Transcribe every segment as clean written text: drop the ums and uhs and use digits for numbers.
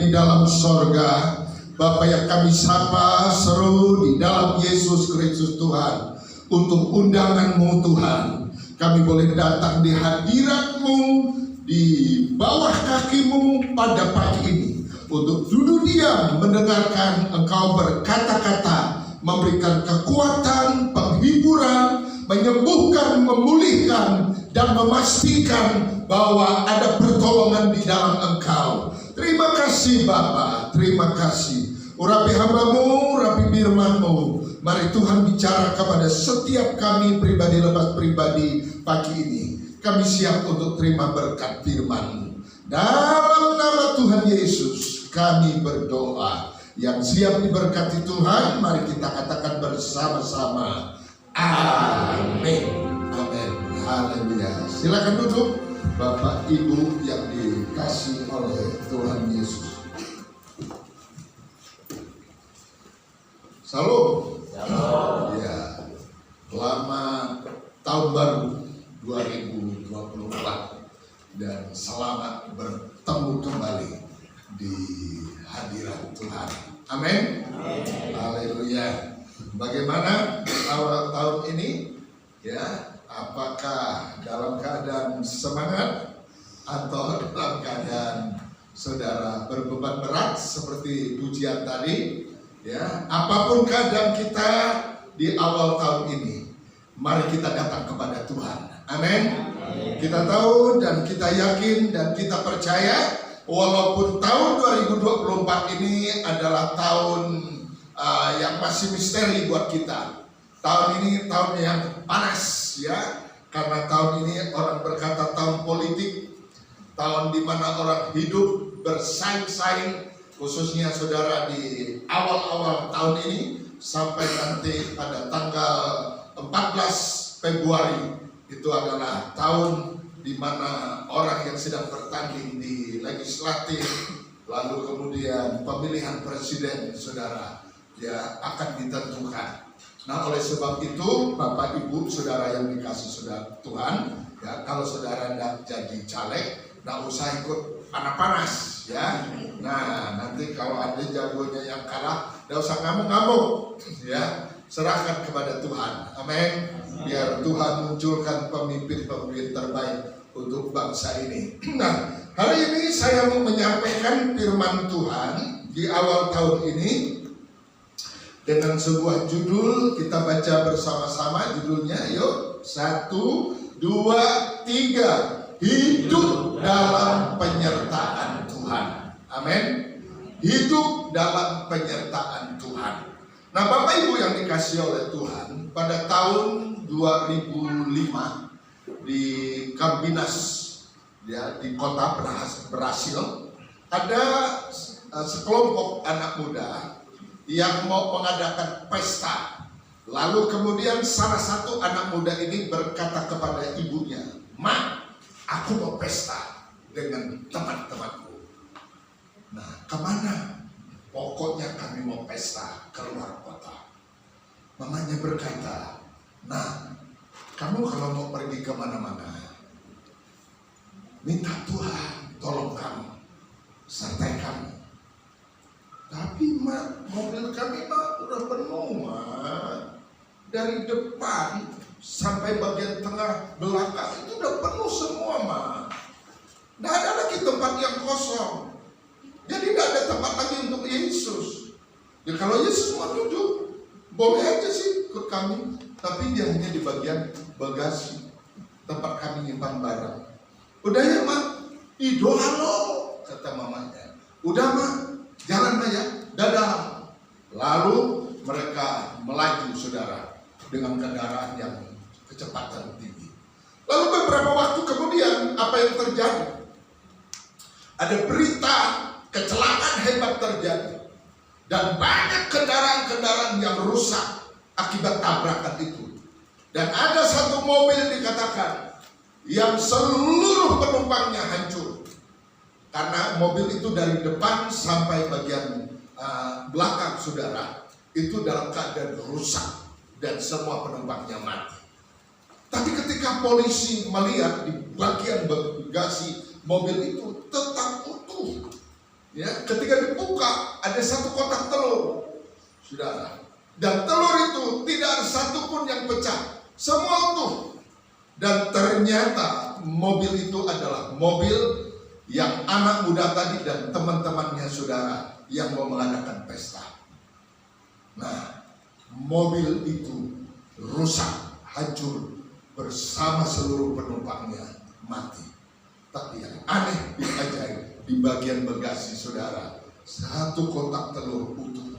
di dalam sorga, Bapa yang kami sapa seru di dalam Yesus Kristus Tuhan, untuk undangan-Mu Tuhan, kami boleh datang di hadirat-Mu, di bawah kaki-Mu pada pagi ini, untuk duduk diam mendengarkan Engkau berkata-kata, memberikan kekuatan, penghiburan, menyembuhkan, memulihkan, dan memastikan bahwa ada pertolongan di dalam Engkau. Terima kasih Bapa, terima kasih. Urapi hamba-Mu, urapi firman-Mu. Mari Tuhan bicara kepada setiap kami pribadi lepas pribadi pagi ini. Kami siap untuk terima berkat firman-Mu. Dalam nama Tuhan Yesus kami berdoa. Yang siap diberkati Tuhan, mari kita katakan bersama-sama. Amin. Amin. Haleluya. Silakan duduk, Bapak Ibu yang dikasihi oleh Tuhan Yesus. Salam. Salam. Ya. Selamat tahun baru 2024 dan selamat bertemu kembali di hadirat Tuhan. Amin. Haleluya. Bagaimana awal tahun ini? Ya, apakah dalam keadaan semangat atau dalam keadaan saudara berbeban berat seperti pujian tadi? Ya, apapun keadaan kita di awal tahun ini, mari kita datang kepada Tuhan. Amin. Kita tahu dan kita yakin dan kita percaya, walaupun tahun 2024 ini adalah tahun yang masih misteri buat kita. Tahun ini tahun yang panas ya, karena tahun ini orang berkata tahun politik, tahun di mana orang hidup bersaing-saing, khususnya saudara di awal-awal tahun ini sampai nanti pada tanggal 14 Februari itu adalah tahun di mana orang yang sedang bertanding di legislatif, lalu kemudian pemilihan presiden saudara ya akan ditentukan. Nah, oleh sebab itu Bapak Ibu saudara yang dikasih saudara Tuhan ya, kalau saudara tidak jadi caleg, tidak usah ikut panas-panas ya. Nah, nanti kalau ada jagonya yang kalah, tidak usah ngamuk-ngamuk ya. Serahkan kepada Tuhan. Amin. Biar Tuhan munculkan pemimpin-pemimpin terbaik untuk bangsa ini. Nah, hari ini saya mau menyampaikan firman Tuhan di awal tahun ini dengan sebuah judul. Kita baca bersama-sama judulnya. Yuk, 1, 2, 3. Hidup dalam penyertaan Tuhan. Amin. Hidup dalam penyertaan Tuhan. Nah, Bapak Ibu yang dikasihi oleh Tuhan, pada tahun 2005 di Kambinas ya, di kota Brasil, ada sekelompok anak muda yang mau mengadakan pesta. Lalu kemudian salah satu anak muda ini berkata kepada ibunya, "Ma, aku mau pesta dengan teman-temanku." Nah, kemana? Pokoknya kami mau pesta keluar kota. Mamanya berkata, "Nah, kamu kalau mau pergi kemana-mana, minta Tuhan tolong kamu, sertai kamu." "Tapi Mak, mobil kami Mak udah penuh Mak. Dari depan sampai bagian tengah belakang itu udah penuh semua Mak. Nggak ada lagi tempat yang kosong. Jadi nggak ada tempat lagi untuk Yesus. Ya kalau Yesus mau duduk, boleh aja sih ikut kami. Tapi dia hanya di bagian bagasi, tempat kami nyimpan barang." "Udah ya Mak, idola lo," kata mamanya. "Udah Mak, jalan Mak ya, dadah." Lalu mereka melaju saudara dengan kendaraan yang kecepatan tinggi. Lalu beberapa waktu kemudian apa yang terjadi? Ada berita kecelakaan hebat terjadi dan banyak kendaraan-kendaraan yang rusak akibat tabrakan itu. Dan ada satu mobil dikatakan yang seluruh penumpangnya hancur, karena mobil itu dari depan sampai bagian belakang saudara itu dalam keadaan rusak dan semua penumpangnya mati. Tapi ketika polisi melihat di bagian bagasi mobil itu tetap utuh, Ya, ketika dibuka ada satu kotak telur, saudara. Dan telur itu tidak ada satupun yang pecah, semua utuh. Dan ternyata mobil itu adalah mobil yang anak muda tadi dan teman-temannya saudara yang mau mengadakan pesta. Nah, mobil itu rusak, hancur bersama seluruh penumpangnya mati. Tapi yang aneh, yang ajaib, di bagian bagasi saudara, satu kotak telur utuh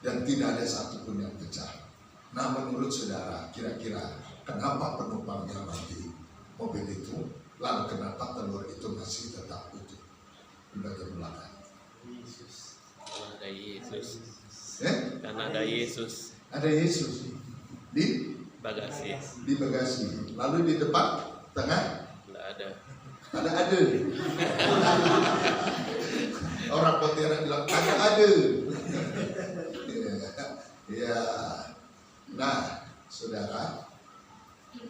dan tidak ada satupun yang pecah. Nah, menurut saudara, kira-kira kenapa penumpangnya mati mobil itu? Lalu kenapa telur itu masih tetap utuh di bagian belakang? Yesus. Karena ada Yesus. Karena ada Yesus. Ada Yesus di bagasi. Di bagasi. Lalu di depan, tengah? Tidak ada. Ada. Orang Pontianak bilang ada. Ya. Nah, saudara,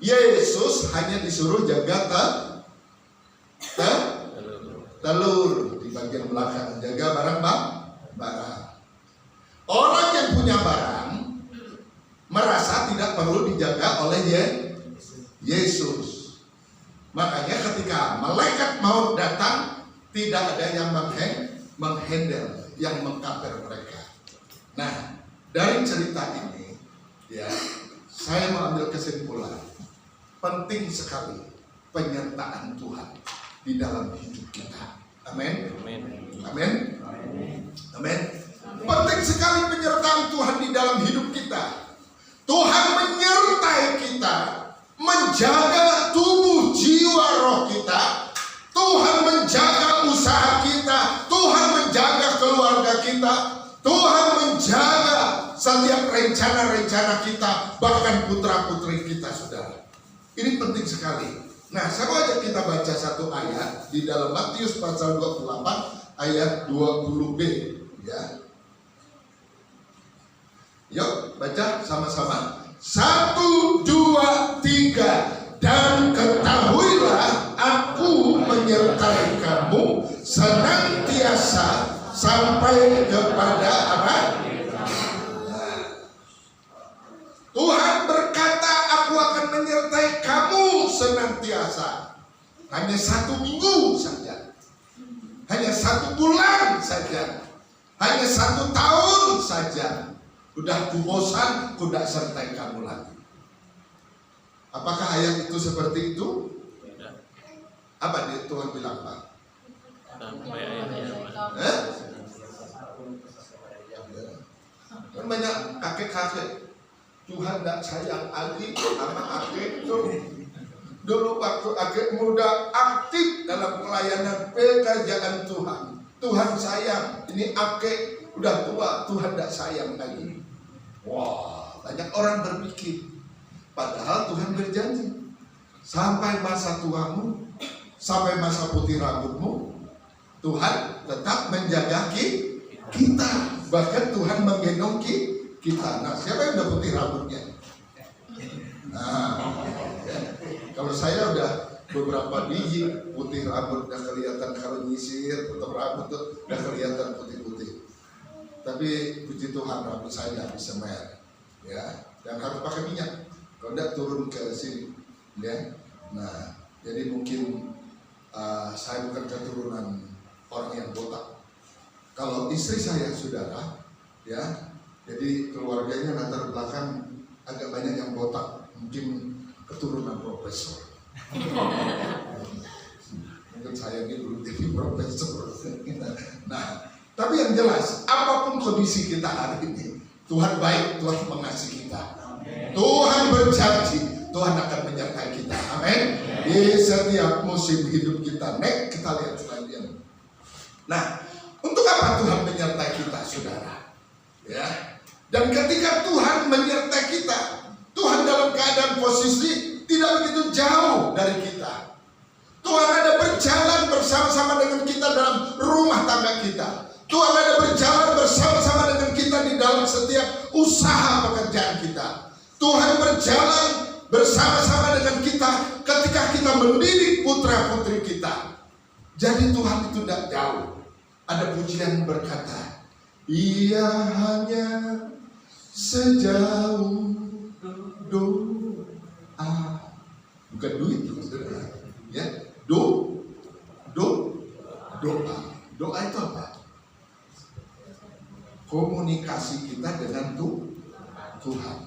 Yesus hanya disuruh jaga telur di bagian belakang, jaga barang. Orang yang punya barang merasa tidak perlu dijaga oleh Yesus. Makanya ketika malaikat maut datang, tidak ada yang menghandle, yang mengkaper mereka. Nah, dari cerita ini, ya, saya mengambil kesimpulan penting sekali penyertaan Tuhan di dalam hidup kita. Amin. Amin. Amin. Penting sekali penyertaan Tuhan di dalam hidup kita. Tuhan menyertai kita, menjaga tubuh, jiwa, roh kita. Tuhan menjaga usaha kita, Tuhan menjaga keluarga kita, Tuhan menjaga setiap rencana-rencana kita, bahkan putra-putri kita, saudara. Ini penting sekali. Nah, saya mau ajak kita baca satu ayat di dalam Matius pasal 28 ayat 20b, ya. Yuk, baca sama-sama. 1, 2, 3. Dan ketahuilah, aku menyertai kamu senantiasa sampai kepada apa? Tuhan berkata, aku akan menyertai kamu senantiasa. Hanya 1 minggu saja, hanya 1 bulan saja, hanya 1 tahun saja. Udah kubosan, kudak sertai kamu lagi. Apakah ayat itu seperti itu? Tidak. Apa dia Tuhan bilang, Pak? Sampai ayatnya. Kan banyak kakek-kakek, Tuhan tidak sayang adik sama kakek itu. Dulu waktu kakek muda aktif dalam pelayanan pekerjaan Tuhan. Tuhan sayang, ini kakek udah tua, Tuhan tidak sayang lagi. Wah, banyak orang berpikir. Padahal Tuhan berjanji, sampai masa tuamu, sampai masa putih rambutmu, Tuhan tetap menjaga kita. Bahkan Tuhan menggendong kita. Nah, siapa yang udah putih rambutnya? Nah, ya. Kalau saya udah beberapa biji putih rambut, udah kelihatan kalau nyisir, tutup rambut tuh udah kelihatan putih-putih. Tapi puji Tuhan rambut saya nggak bisa merah, ya, dan harus pakai minyak. Kalau tidak turun ke sini, ya. Nah, jadi mungkin saya bukan keturunan orang yang botak. Kalau istri saya, saudara, ya, jadi keluarganya latar belakang agak banyak yang botak, mungkin keturunan profesor. Mungkin saya ini dulu jadi profesor. Nah, tapi yang jelas, apapun kondisi kita hari ini, Tuhan baik, Tuhan mengasihi kita. Tuhan berjanji, Tuhan akan menyertai kita. Amin. Di setiap musim hidup kita. Next, kita lihat selanjutnya. Nah, untuk apa Tuhan menyertai kita, saudara? Ya. Dan ketika Tuhan menyertai kita, Tuhan dalam keadaan posisi tidak begitu jauh dari kita. Tuhan ada berjalan bersama-sama dengan kita dalam rumah tangga kita. Tuhan ada berjalan bersama-sama dengan kita di dalam setiap usaha pekerjaan kita. Tuhan berjalan bersama-sama dengan kita ketika kita mendidik putra-putri kita. Jadi Tuhan itu tidak jauh. Ada pujian berkata, ia hanya sejauh doa. Bukan duit, saudara. Ya, doa. Doa itu apa? Komunikasi kita dengan Tuhan.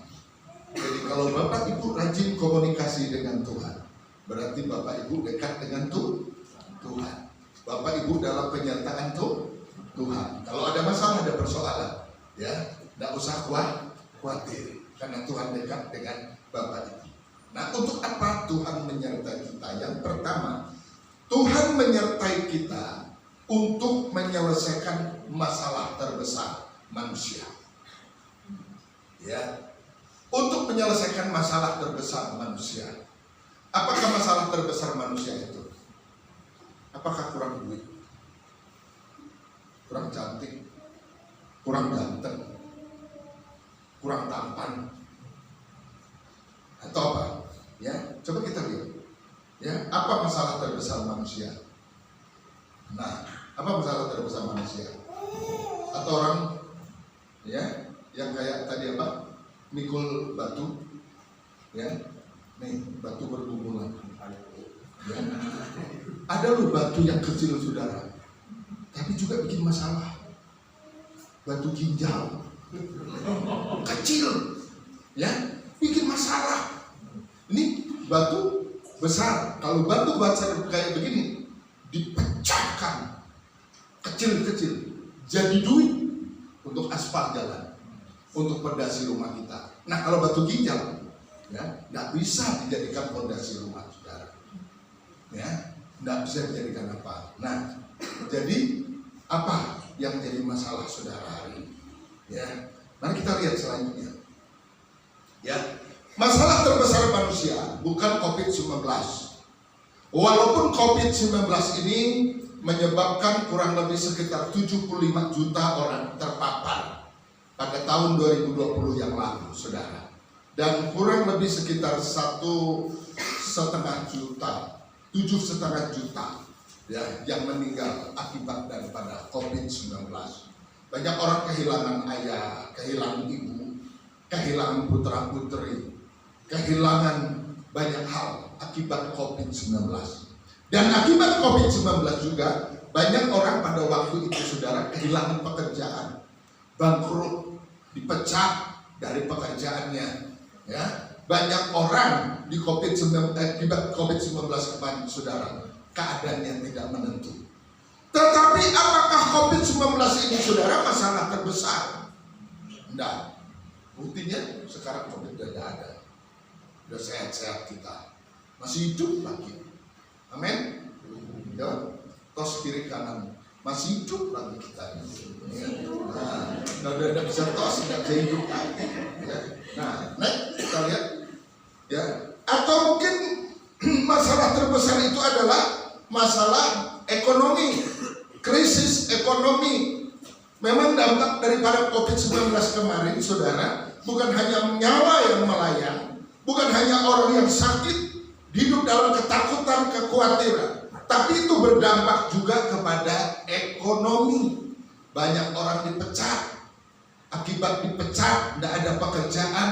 Jadi kalau Bapak Ibu rajin komunikasi dengan Tuhan, berarti Bapak Ibu dekat dengan Tuhan. Bapak Ibu dalam penyertaan Tuhan. Kalau ada masalah, ada persoalan, ya, tidak usah khawatir, karena Tuhan dekat dengan Bapak Ibu. Nah, untuk apa Tuhan menyertai kita? Yang pertama, Tuhan menyertai kita untuk menyelesaikan masalah terbesar manusia. Ya, untuk menyelesaikan masalah terbesar manusia. Apakah masalah terbesar manusia itu? Apakah kurang duit? Kurang cantik? Kurang ganteng? Kurang tampan? Atau apa? Ya, coba kita lihat. Ya, apa masalah terbesar manusia? Nah, apa masalah terbesar manusia? Atau orang, ya, yang kayak tadi apa? Mikul batu, ya, nih batu bergumulan. Ya. Ada loh batu yang kecil, saudara, tapi juga bikin masalah. Batu ginjal, kecil, ya, bikin masalah. Ini batu besar. Kalau batu besar kayak begini, dipecahkan kecil-kecil, jadi duit untuk aspal jalan, untuk fondasi rumah kita. Nah, kalau batu ginjal, ya, nggak bisa dijadikan fondasi rumah saudara. Ya, nggak bisa dijadikan apa. Nah, jadi apa yang jadi masalah saudara hari ini? Ya, mari kita lihat selanjutnya. Ya, masalah terbesar manusia bukan COVID-19. Walaupun COVID-19 ini menyebabkan kurang lebih sekitar 75 juta orang terpapar pada tahun 2020 yang lalu, saudara. Dan kurang lebih sekitar 1,5 juta, 7,5 juta, ya, yang meninggal akibat daripada COVID-19. Banyak orang kehilangan ayah, kehilangan ibu, kehilangan putra-putri, kehilangan banyak hal akibat COVID-19. Dan akibat COVID-19 juga banyak orang pada waktu itu, saudara, kehilangan pekerjaan, bangkrut, dipecat dari pekerjaannya. Ya, banyak orang di akibat COVID-19 kemarin, saudara, keadaannya tidak menentu. Tetapi apakah COVID-19 ini, saudara, masalah terbesar? Tidak. Buktinya sekarang COVID sudah ada. Sudah sehat-sehat kita. Masih hidup lagi. Amin. Ya, tos kiri kanan. Masih hidup lagi kita. Ya. Nah, udah bisa tos, tidak bisa hidup lagi. Ya. Nah, next kita lihat. Ya. Atau mungkin masalah terbesar itu adalah masalah ekonomi. Krisis ekonomi. Memang dampak daripada COVID-19 kemarin, saudara, bukan hanya nyawa yang melayang, bukan hanya orang yang sakit, hidup dalam ketakutan, kekhawatiran, tapi itu berdampak juga kepada ekonomi. Banyak orang dipecat. Akibat dipecat, tidak ada pekerjaan.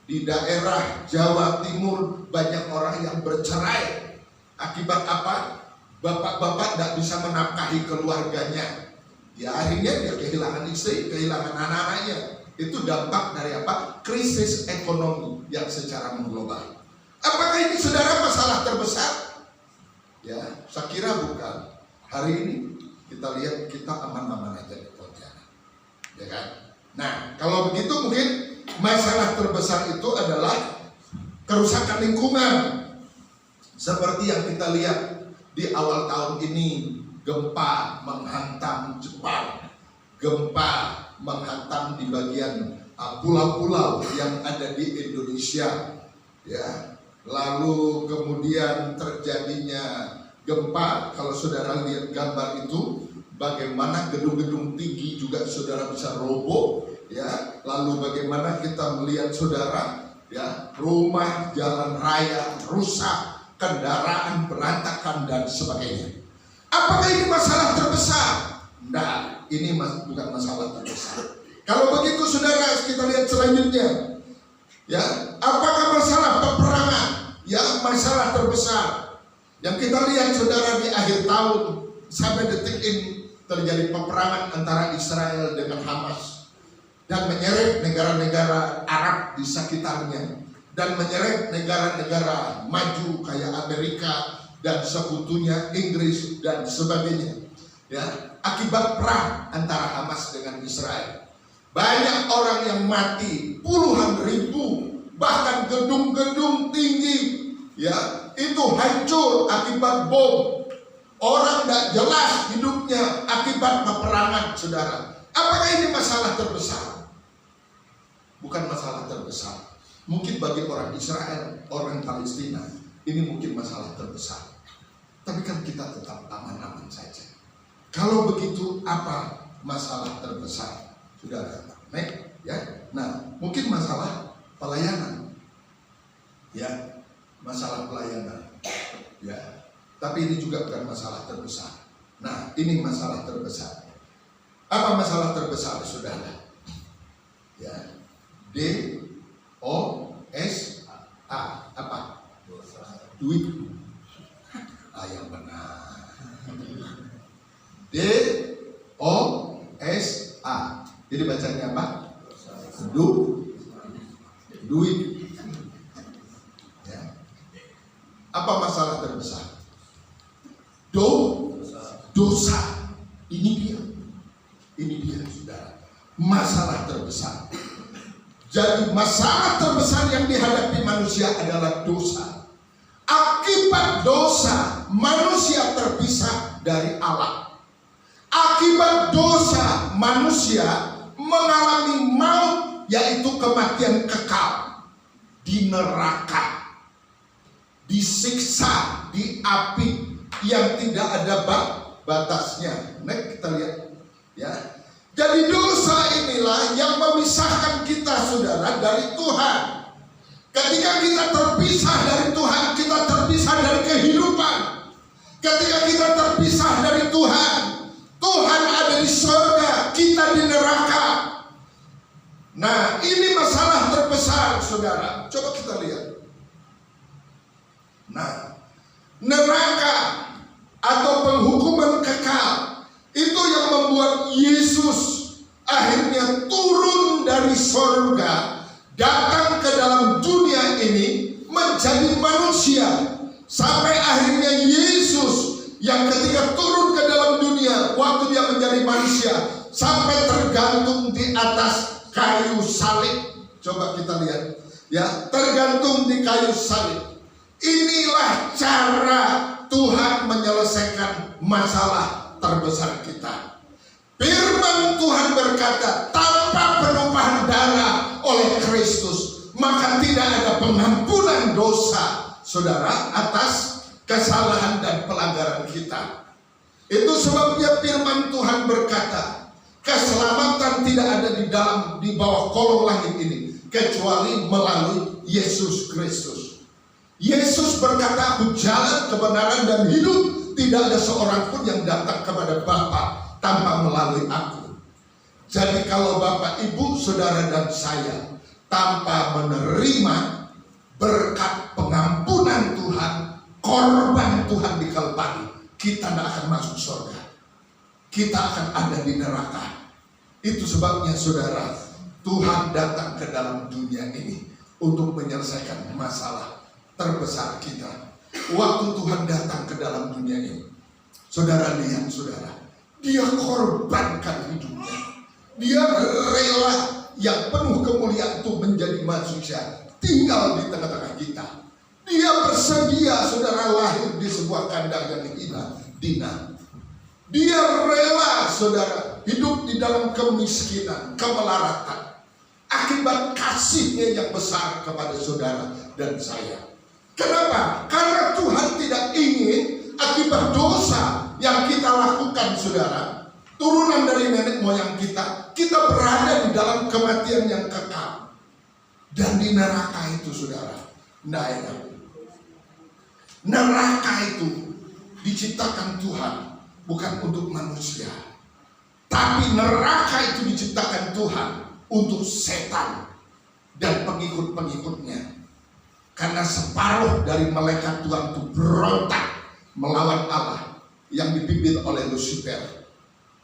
Di daerah Jawa Timur banyak orang yang bercerai. Akibat apa? Bapak-bapak tidak bisa menafkahi keluarganya. Ya, akhirnya dia kehilangan istri, kehilangan anak-anaknya. Itu dampak dari apa? Krisis ekonomi yang secara mengglobal. Apakah ini, saudara, masalah terbesar? Ya, saya kira bukan. Hari ini kita lihat kita aman-aman aja di Pontianak, ya kan? Nah, kalau begitu mungkin masalah terbesar itu adalah kerusakan lingkungan. Seperti yang kita lihat di awal tahun ini, gempa menghantam Jepang, gempa menghantam di bagian pulau-pulau yang ada di Indonesia, ya. Lalu kemudian terjadinya gempa, kalau saudara lihat gambar itu, bagaimana gedung-gedung tinggi juga saudara bisa roboh, ya. Lalu bagaimana kita melihat, saudara, ya, rumah, jalan raya rusak, kendaraan berantakan dan sebagainya. Apakah ini masalah terbesar? Nah, ini bukan masalah terbesar. Kalau begitu saudara, kita lihat selanjutnya. Ya, apakah masalah peperangan? Ya, masalah terbesar. Yang kita lihat saudara di akhir tahun sampai detik ini terjadi peperangan antara Israel dengan Hamas dan menyeret negara-negara Arab di sekitarnya dan menyeret negara-negara maju kayak Amerika dan sekutunya Inggris dan sebagainya. Ya, akibat perang antara Hamas dengan Israel. Banyak orang yang mati, puluhan ribu, bahkan gedung-gedung tinggi, ya, itu hancur akibat bom. Orang tidak jelas hidupnya akibat peperangan, saudara. Apakah ini masalah terbesar? Bukan masalah terbesar. Mungkin bagi orang Israel, orang Palestina, ini mungkin masalah terbesar. Tapi kan kita tetap aman-aman saja. Kalau begitu, apa masalah terbesar? Saudara, baik, ya. Nah, mungkin masalah pelayanan, ya, masalah pelayanan, ya. Tapi ini juga bukan masalah terbesar. Nah, ini masalah terbesar. Apa masalah terbesar, saudara? Ya, D-O-S-A, apa? Duit. Yang benar. D-O-S-A. Jadi bacanya apa? Duit. Ya. Apa masalah terbesar? Dosa. Ini dia saudara. Masalah terbesar. Jadi masalah terbesar yang dihadapi manusia adalah dosa. Akibat dosa manusia terpisah dari Allah. Akibat dosa manusia mengalami maut, yaitu kematian kekal di neraka, disiksa di api yang tidak ada batasnya. Nek kita lihat, ya. Jadi dosa inilah yang memisahkan kita, saudara, dari Tuhan. Ketika kita terpisah dari Tuhan, kita terpisah dari kehidupan. Ketika kita terpisah dari Tuhan, Tuhan ada di surga, kita di neraka. Nah, ini masalah terbesar, saudara. Coba kita lihat. Nah, neraka atau penghukuman kekal itu yang membuat Yesus akhirnya turun dari surga, datang ke dalam dunia ini menjadi manusia. Sampai akhirnya Yesus yang ketika turun ke dalam dunia, waktu dia menjadi manusia, sampai tergantung di atas kayu salib. Coba kita lihat, ya, tergantung di kayu salib. Inilah cara Tuhan menyelesaikan masalah terbesar kita. Firman Tuhan berkata, tanpa penumpahan darah oleh Kristus, maka tidak ada pengampunan dosa, saudara, atas kesalahan dan pelanggaran kita. Itu sebabnya firman Tuhan berkata, keselamatan tidak ada di bawah kolong langit ini, kecuali melalui Yesus Kristus. Yesus berkata, aku jalan, kebenaran dan hidup, tidak ada seorang pun yang datang kepada Bapa tanpa melalui aku. Jadi kalau Bapak, Ibu, Saudara dan saya tanpa menerima berkat pengampunan Tuhan, korban Tuhan di Kalvari, kita tidak akan masuk surga. Kita akan ada di neraka. Itu sebabnya, saudara, Tuhan datang ke dalam dunia ini untuk menyelesaikan masalah terbesar kita. Waktu Tuhan datang ke dalam dunia ini, saudara lihat, saudara, dia korbankan hidupnya. Dia rela yang penuh kemuliaan itu menjadi manusia, tinggal di tengah-tengah kita. Dia bersedia, saudara, lahir di sebuah kandang yang hina. Dia rela, saudara, hidup di dalam kemiskinan, kemelaratan, akibat kasihnya yang besar kepada saudara dan saya. Kenapa? Karena Tuhan tidak ingin akibat dosa yang kita lakukan, saudara, turunan dari nenek moyang kita berada di dalam kematian yang kekal. Dan di neraka itu, saudara, tidak enak. Neraka itu diciptakan Tuhan bukan untuk manusia. Tapi neraka itu diciptakan Tuhan untuk setan dan pengikut-pengikutnya. Karena separuh dari malaikat Tuhan itu berontak melawan Allah yang dipimpin oleh Lucifer.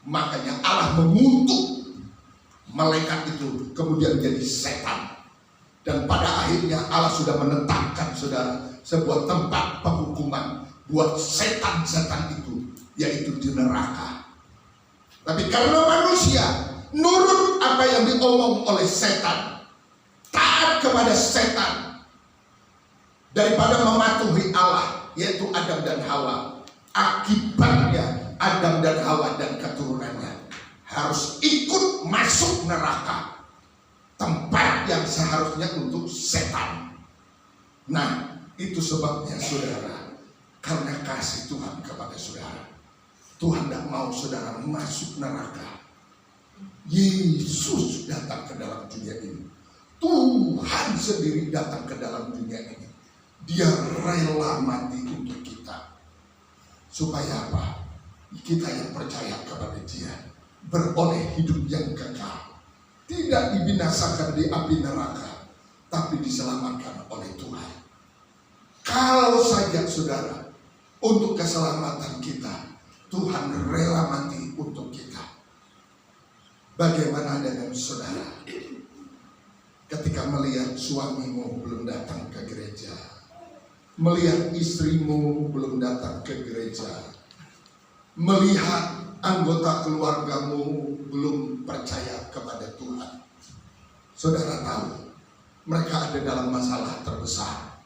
Makanya Allah mengutuk malaikat itu kemudian jadi setan. Dan pada akhirnya Allah sudah menetapkan, saudara, sebuah tempat penghukuman buat setan-setan itu, yaitu di neraka. Tapi karena manusia nurut apa yang diomong oleh setan, taat kepada setan, daripada mematuhi Allah, yaitu Adam dan Hawa, akibatnya Adam dan Hawa dan keturunannya harus ikut masuk neraka, tempat yang seharusnya untuk setan. Nah, itu sebabnya saudara, karena kasih Tuhan kepada saudara, Tuhan tidak mau saudara masuk neraka. Yesus datang ke dalam dunia ini, Tuhan sendiri datang ke dalam dunia ini. Dia rela mati untuk kita. Supaya apa? Kita yang percaya kepada Dia beroleh hidup yang kekal, tidak dibinasakan di api neraka, tapi diselamatkan oleh Tuhan. Kalau saja saudara, untuk keselamatan kita, Tuhan rela mati untuk kita. Bagaimana dengan saudara ketika melihat suamimu belum datang ke gereja, melihat istrimu belum datang ke gereja, melihat anggota keluargamu belum percaya kepada Tuhan? Saudara tahu, mereka ada dalam masalah terbesar.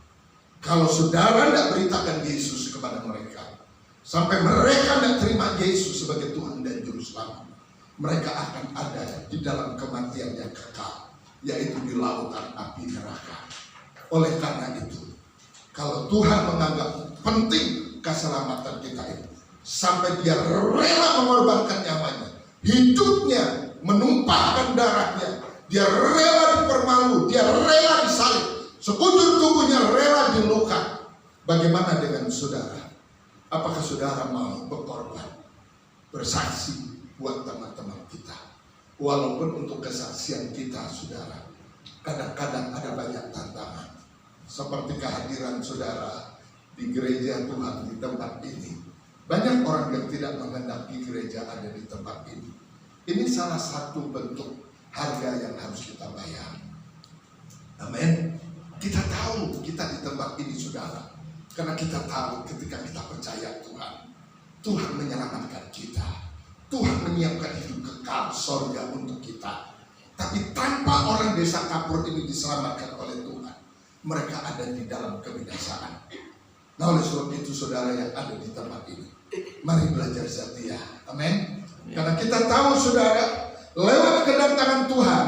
Kalau saudara tidak beritakan Yesus kepada mereka, sampai mereka tidak terima Yesus sebagai Tuhan dan Juru Selamat, mereka akan ada di dalam kematian yang kekal, yaitu di lautan api neraka. Oleh karena itu, kalau Tuhan menganggap penting keselamatan kita ini, sampai Dia rela mengorbankan nyawanya, hidupnya, menumpahkan darahnya, Dia rela dipermalu, Dia rela disalib, sekujur tubuhnya rela diluka. Bagaimana dengan saudara? Apakah saudara mau berkorban, bersaksi buat teman-teman kita? Walaupun untuk kesaksian kita, saudara, kadang-kadang ada banyak tantangan. Seperti kehadiran saudara di gereja Tuhan di tempat ini. Banyak orang yang tidak menghendaki gereja ada di tempat ini. Ini salah satu bentuk harga yang harus kita bayar. Amin. Kita tahu kita di tempat ini saudara, karena kita tahu ketika kita percaya Tuhan, Tuhan menyelamatkan kita. Tuhan menyiapkan hidup kekal surga untuk kita. Tapi tanpa orang desa Kapur ini diselamatkan oleh Tuhan, mereka ada di dalam kebinasaan. Nah, oleh sebab itu saudara yang ada di tempat ini, mari belajar setia. Amin. Karena kita tahu saudara, lewat kedatangan Tuhan,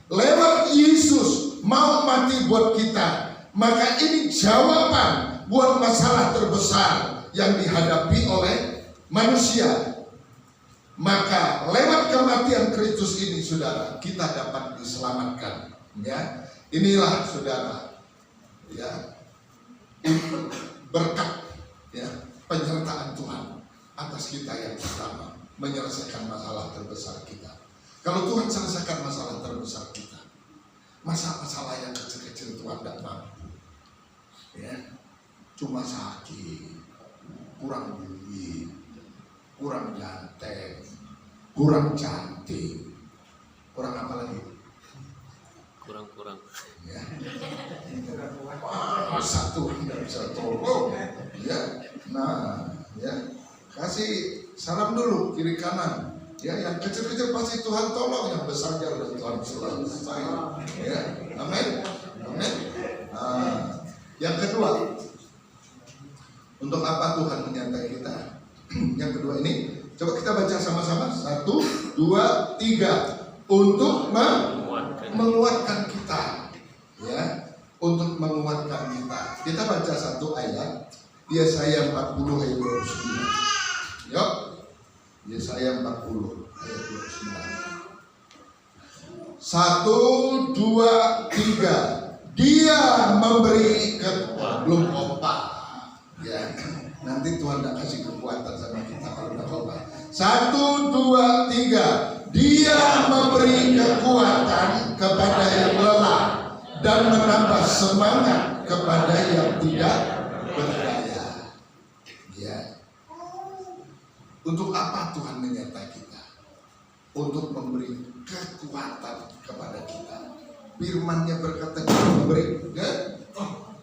lewat Yesus mau mati buat kita, maka ini jawaban buat masalah terbesar yang dihadapi oleh manusia. Maka lewat kematian Kristus ini saudara, kita dapat diselamatkan. Ya, inilah saudara, ya, berkat, ya, penyertaan Tuhan atas kita yang pertama, menyelesaikan masalah terbesar kita. Kalau Tuhan selesaikan masalah terbesar kita, masalah yang kecil-kecil Tuhan tidak mampu. Ya, cuma sakit, kurang duit, kurang ganteng, kurang cantik, kurang apa lagi? Kurang-kurang. Ya. Satu tidak bisa tolong. Ya. Nah, ya. Kasih salam dulu kiri kanan. Ya, yang kecil-kecil pasti Tuhan tolong, yang besarnya udah Tuhan selesai. Ya. Amin. Amin. Nah, yang kedua, untuk apa Tuhan menyertai kita? Yang kedua ini, coba kita baca sama-sama. 1, 2, 3. Untuk menguatkan kita, ya, untuk menguatkan kita. Kita baca satu ayat, Yesaya 40 ayat 29. Yuk, Yesaya 40 ayat 29. 1, 2, 3. Dia memberi kekuatan, belum kompak. Ya, nanti Tuhan tidak kasih kekuatan sama kita kalau tidak kompak. 1, 2, 3. Dia memberi kekuatan kepada yang lelah dan menambah semangat kepada yang tidak berdaya. Ya. Untuk apa Tuhan menyertai kita? Untuk memberi kekuatan kepada kita. Firman-Nya berkata dia memberi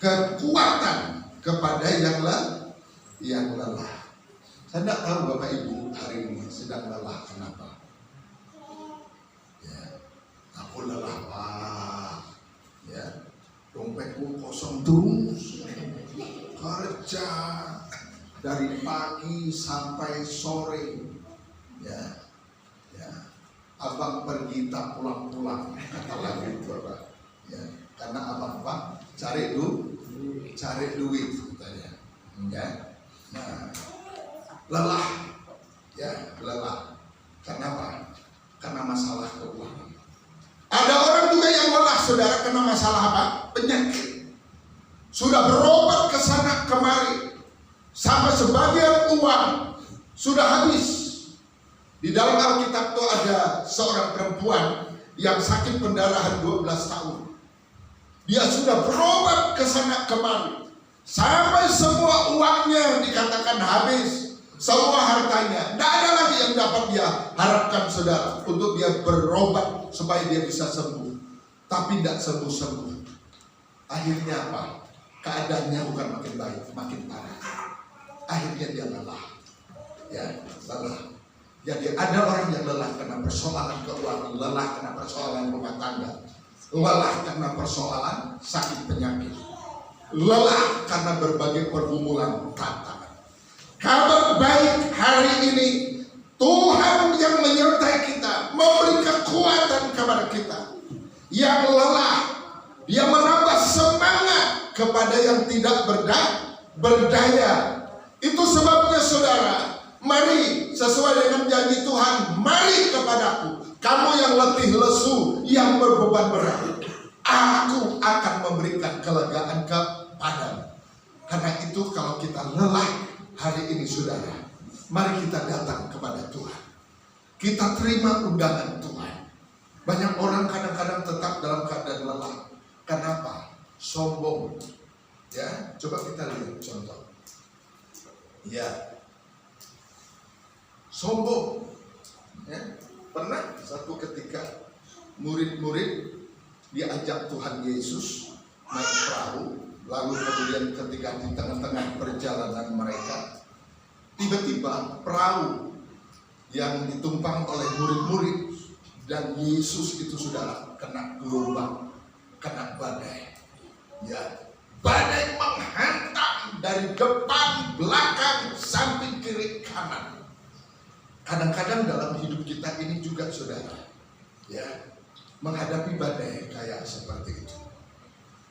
kekuatan kepada yang lelah. Saya tidak tahu Bapak Ibu hari ini sedang lelah kenapa? Ya, aku lelah Pak. Ya, dompetku kosong terus. Kerja dari pagi sampai sore. Ya, abang pergi tak pulang-pulang, kata lagu itu Bapak. Ya, karena abang Pak cari duit katanya. Ya, nah, lelah, ya lelah. Kenapa? Karena masalah keuangan. Ada orang juga yang lelah, saudara, karena masalah apa? Penyakit. Sudah berobat ke sana kemari, sampai sebagian uang sudah habis. Di dalam Alkitab itu ada seorang perempuan yang sakit pendarahan 12 tahun. Dia sudah berobat ke sana kemari, sampai semua uangnya dikatakan habis. Semua hartanya, tidak ada lagi yang dapat dia harapkan saudara untuk dia berobat supaya dia bisa sembuh. Tapi tidak sembuh-sembuh. Akhirnya apa? Keadaannya bukan makin baik, makin parah. Akhirnya dia lelah. Ya, lelah. Jadi ada orang yang lelah karena persoalan keuangan, lelah karena persoalan rumah tangga, lelah karena persoalan sakit penyakit, lelah karena berbagai pergumulan tantangan. Kabar baik hari ini, Tuhan yang menyertai kita, memberi kekuatan kepada kita. Yang lelah, dia menambah semangat kepada yang tidak berdaya. Itu sebabnya saudara, mari sesuai dengan janji Tuhan, mari kepadaku, kamu yang letih lesu, yang berbeban berat, aku akan memberikan kelegaan kepadamu. Karena itu kalau kita lelah hari ini saudara, mari kita datang kepada Tuhan. Kita terima undangan Tuhan. Banyak orang kadang-kadang tetap dalam keadaan lelah. Kenapa? Sombong. Ya, coba kita lihat contoh. Ya, sombong. Ya, pernah satu ketika murid-murid diajak Tuhan Yesus naik perahu, lalu kemudian ketika di tengah-tengah perjalanan mereka, tiba-tiba perahu yang ditumpang oleh murid-murid dan Yesus itu sudah kena gelombang, kena badai. Ya, badai menghantam dari depan, belakang, samping, kiri, kanan. Kadang-kadang dalam hidup kita ini juga saudara, ya, menghadapi badai kayak seperti itu.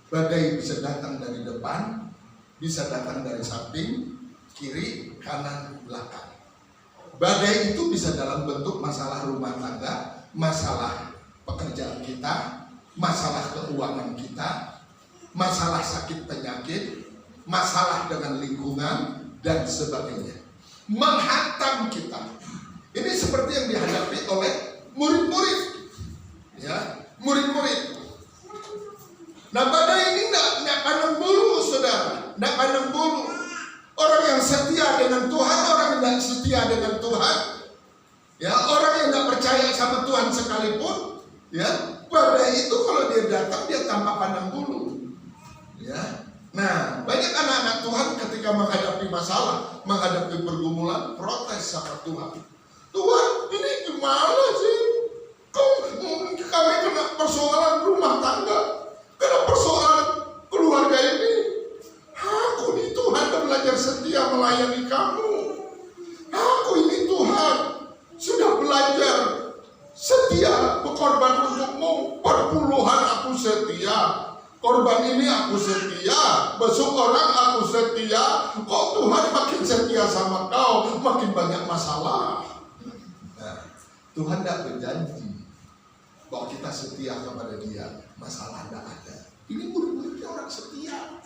Badai bisa datang dari depan, bisa datang dari samping, kiri, kanan, belakang. Badai itu bisa dalam bentuk masalah rumah tangga, masalah pekerjaan kita, masalah keuangan kita, masalah sakit penyakit, masalah dengan lingkungan, dan sebagainya. Menghantam kita. Ini seperti yang dihadapi oleh murid-murid. Ya, murid-murid. Nah, badai ini tidak pandang bulu saudara, tidak pandang bulu. Orang yang setia dengan Tuhan, orang yang tidak setia dengan Tuhan, ya, orang yang tidak percaya sama Tuhan sekalipun, ya, badai itu kalau dia datang dia tanpa pandang bulu. Ya, nah banyak anak-anak Tuhan ketika menghadapi masalah, menghadapi pergumulan, protes sama Tuhan. Tuhan, ini gimana sih? Kami kena persoalan rumah tangga, kena persoalan keluarga ini. Aku ini Tuhan dan belajar setia melayani kamu. Aku ini Tuhan sudah belajar setia berkorban untukmu. Perpuluhan aku setia, korban ini aku setia, besok orang aku setia. Kok Tuhan makin setia sama kau, makin banyak masalah. Nah, Tuhan tidak berjanji bahwa kita setia kepada Dia, masalah tidak ada. Ini murid-muridnya orang setia.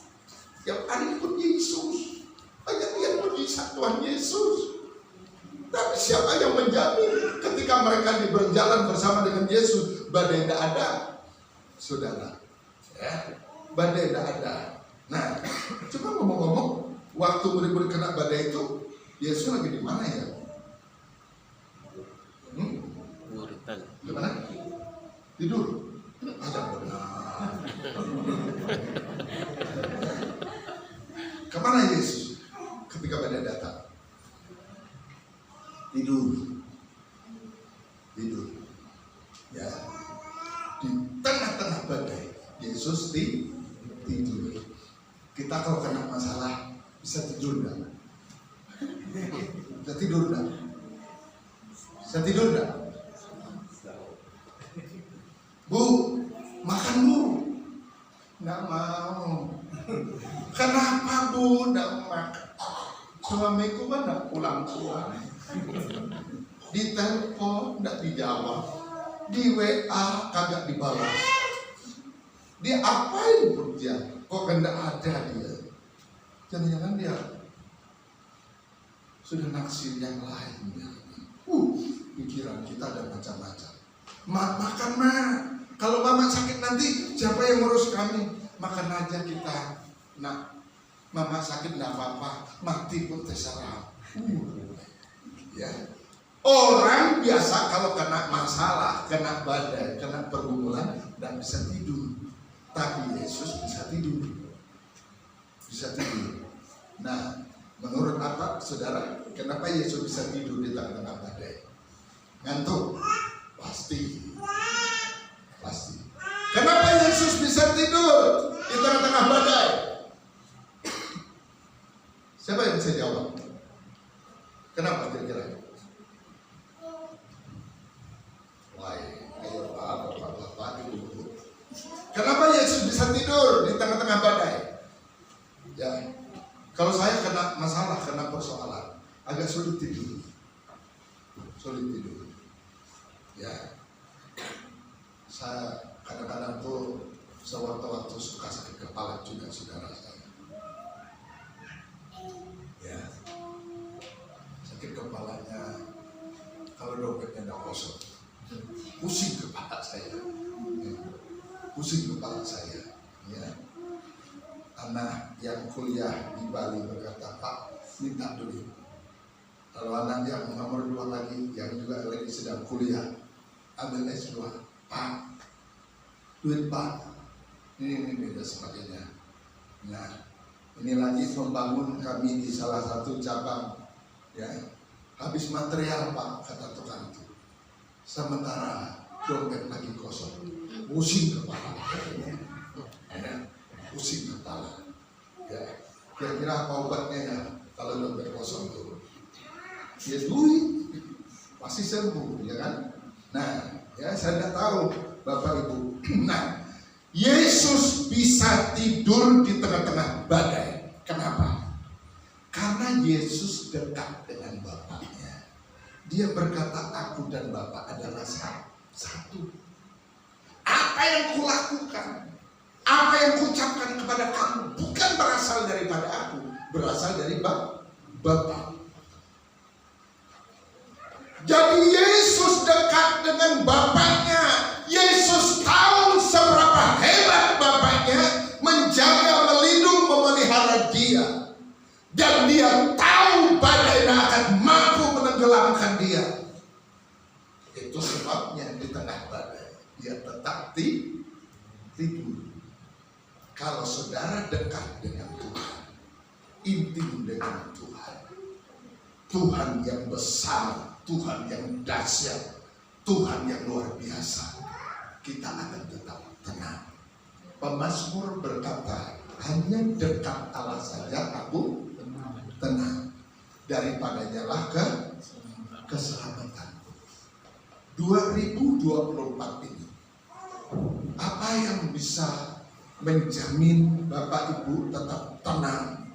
Yang hari ikut Yesus, banyak yang mujizat Tuhan Yesus. Tapi siapa yang menjamin ketika mereka berjalan bersama dengan Yesus badai tidak ada, saudara? Ya, badai tidak ada. Nah, coba ngomong-ngomong, waktu murid-murid kena badai itu, Yesus lagi di mana ya? Muritan. Di mana? Tidur. Ada benar. Kemana Yesus ketika badai datang? Tidur. Ya, di tengah-tengah badai Yesus tidur. Kita kalau kena masalah bisa tidur enggak? Bisa tidur enggak? Bisa tidur enggak? Bu, makan bu. Enggak mau. Kenapa bu enggak makan? Suamiku kan enggak pulang-pulang. Ditelepon enggak dijawab. Di WA kagak dibalas. Dia apain pun dia? Kok enggak ada dia? Jangan-jangan dia sudah naksir yang lainnya. Pikiran kita ada macam-macam. Makan mah. Kalau mama sakit nanti siapa yang ngurus kami? Makan aja kita. Nah, mama sakit enggak apa-apa. Mati pun terserah. Ya. Orang biasa kalau kena masalah, kena badai, kena pergumulan, dan bisa tidur. Tapi Yesus bisa tidur. Bisa tidur. Nah, menurut apa, saudara? Kenapa Yesus bisa tidur di tengah-tengah badai? Ngantuk? Pasti. Kenapa Yesus bisa tidur di tengah-tengah badai? Siapa yang bisa jawab? Kenapa kira-kira? Ayo Bapak, Ibu. Kenapa Yesus bisa tidur di tengah-tengah badai? Ya, kalau saya kena masalah, kena persoalan, agak sulit tidur. Ya, saya kadang-kadang tuh sewaktu-waktu suka sakit kepala juga, saudara saya. Ya, sakit kepalanya, kalau dompetnya tidak kosong, pusing kepala saya. Ya. Anak yang kuliah di Bali berkata, Pak, minta duit. Lalu anak yang nomor 2 lagi, yang juga lagi sedang kuliah, ambil S2, Pak, duit Pak, ini dan sebagainya. Nah, ini lagi membangun kami di salah satu cabang, ya, habis material Pak, kata tukang itu. Sementara dompet lagi kosong, pusing kepala. Ya, pusing kepala. Ya, kira-kira apa obatnya ya kalau dompet kosong itu? Ya duit, pasti sembuh, ya kan? Nah, ya saya tidak tahu Bapak Ibu. Nah, Yesus bisa tidur di tengah-tengah badai. Kenapa? Karena Yesus dekat dengan Bapaknya. Dia berkata, aku dan Bapa adalah satu. Apa yang kulakukan, apa yang kuucapkan kepada kamu bukan berasal daripada aku, berasal dari Bapa. Jadi Yesus dekat dengan Bapaknya. Yesus tahu seberapa hebat Bapaknya menjaga, melindungi, memelihara dia. Dan dia tahu badai akan mampu menenggelamkan dia. Itu sebabnya di tengah badai dia tetap tidur. Kalau saudara dekat dengan Tuhan, intim dengan Tuhan, Tuhan yang besar, Tuhan yang dahsyat, Tuhan yang luar biasa, kita akan tetap tenang. Pemazmur berkata, hanya dekat Allah saja aku tenang. Daripadanya lah keselamatan. 2024 ini, apa yang bisa menjamin Bapak Ibu tetap tenang,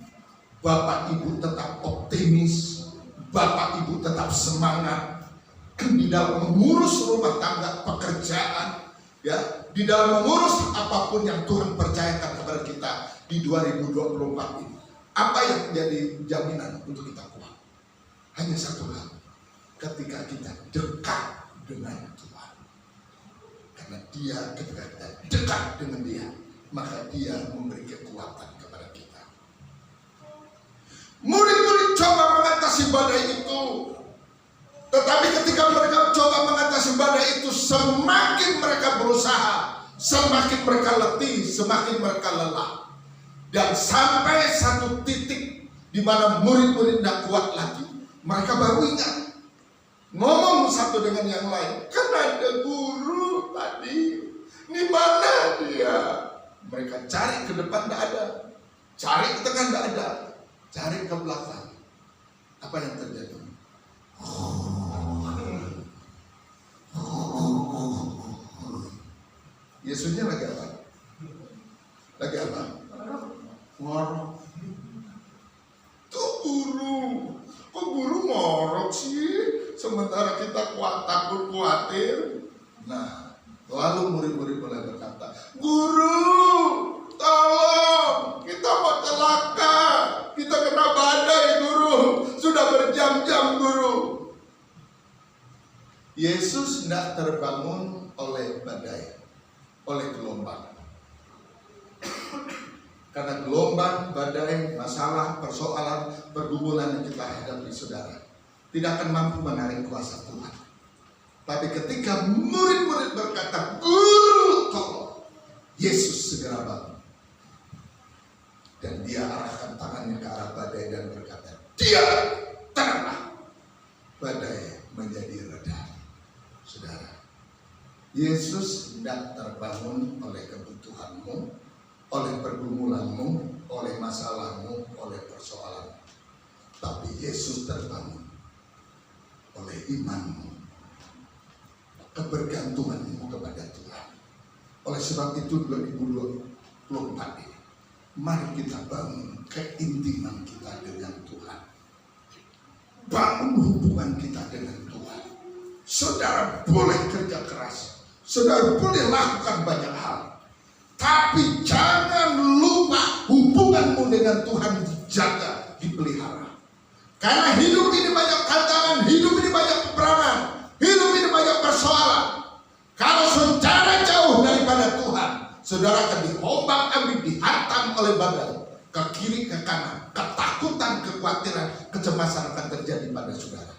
Bapak Ibu tetap optimis, Bapak Ibu tetap semangat di dalam mengurus rumah tangga, pekerjaan, ya, di dalam mengurus apapun yang Tuhan percayakan kepada kita di 2024 ini? Apa yang menjadi jaminan untuk kita kuat? Hanya satu hal, ketika kita dekat dengan Tuhan. Karena dia, ketika kita dekat dengan dia, maka dia memberi kekuatan kepada kita. Murid-murid coba mengatasi badai itu, tetapi ketika mereka coba mengatasi badai itu, semakin mereka berusaha, semakin mereka letih, semakin mereka lelah. Dan sampai satu titik di mana murid-murid tidak kuat lagi, mereka baru ingat, ngomong satu dengan yang lain, kan ada guru tadi, di mana dia? Mereka cari ke depan, tidak ada. Cari ke tengah, tidak ada. Cari ke belakang. Apa yang terjadi? Yesusnya lagi apa? Lagi apa? Ngorok. Tuh guru. Kok guru ngorok sih? Sementara kita takut khawatir. Nah, lalu murid-murid mulai berkata, "Guru, tolong, kita mau celaka. Kita kena badai, guru. Sudah berjam-jam, guru." Yesus tidak terbangun oleh badai, oleh gelombang. Karena gelombang, badai, masalah, persoalan, pergumulan yang kita hadapi, saudara, tidak akan mampu menarik kuasa Tuhan. Tapi ketika murid-murid berkata, "Guru, tolong," Yesus segera bangun. Dan dia arahkan tangannya ke arah badai dan berkata, "Diam, tenanglah." Badai menjadi reda. Saudara, Yesus tidak terbangun oleh kebutuhanmu, oleh pergumulanmu, oleh masalahmu, oleh persoalanmu. Tapi Yesus terbangun oleh imanmu, kebergantunganmu kepada Tuhan. Oleh sebab itu 2024 ini, mari kita bangun keintiman kita dengan Tuhan. Bangun hubungan kita dengan Tuhan. Saudara boleh kerja keras, saudara boleh lakukan banyak hal, tapi jangan lupa hubunganmu dengan Tuhan dijaga, dipelihara. Karena hidup ini banyak tantangan, hidup ini banyak peperangan, hidup ini banyak persoalan. Kalau saudara jauh daripada Tuhan, saudara akan diombang-ambing, dihantam oleh badai, ke kiri ke kanan. Ketakutan, kekhawatiran, kecemasan akan terjadi pada saudara.